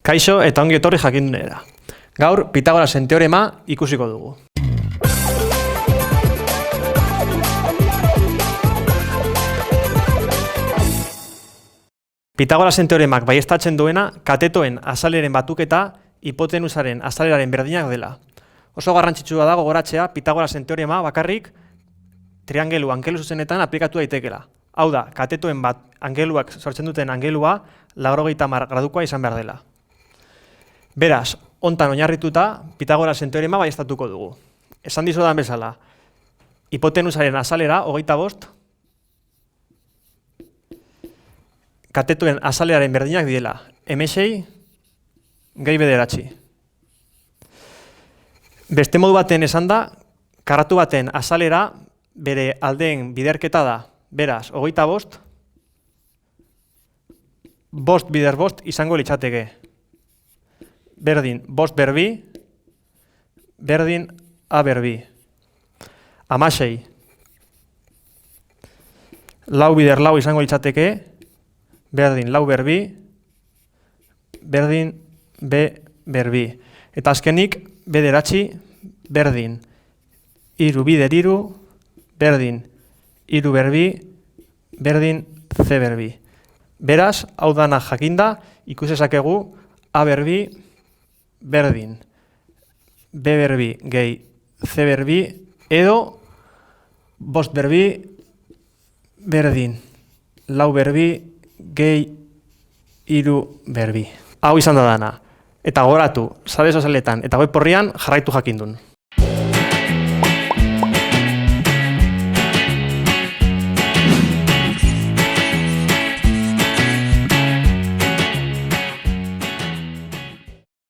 Kaixo eta ongi etorri jakindunera. Gaur Pitagorasen teorema ikusiko dugu. Pitagorasen teoremak baieztatzen duena katetoen azaleren batuketa hipotenusaren azaleraren berdinak dela. Oso garrantzitsua da gogoratzea Pitagorasen teorema bakarrik triangelu angelu zuzenetan aplikatu daitekela. Hau da, katetoen bat angeluak sortzen duten angelua 90 gradukoa izan behar dela. Beraz, hontan oinarrituta Pitagorasen teorema baieztatuko dugu. Esan dizudan bezala, hipotenusaren azalera 25 katetoen azalearen berdinak direla, M6 gehi bederatzi. Beste modu baten esan da, karratu baten azalera bere aldeen biderketa da. Beraz, 25 bost bider bost izango litzateke. Berdin bost berbi, berdin a berbi. 16 lau bider lau izango litzateke, berdin lau berbi, berdin b berbi. Eta azkenik, bederatzi, berdin hiru bider hiru, berdin hiru berbi, berdin c berbi. Beraz, hau dana jakinda, ikus dezakegu a berbi, berdin b berbi gehi c berbi, edo bost berbi, berdin lau berbi, gehi hiru berbi. Hau izan da dana. Eta gogoratu, sare sozialetan eta web orrian jarraitu jakindun.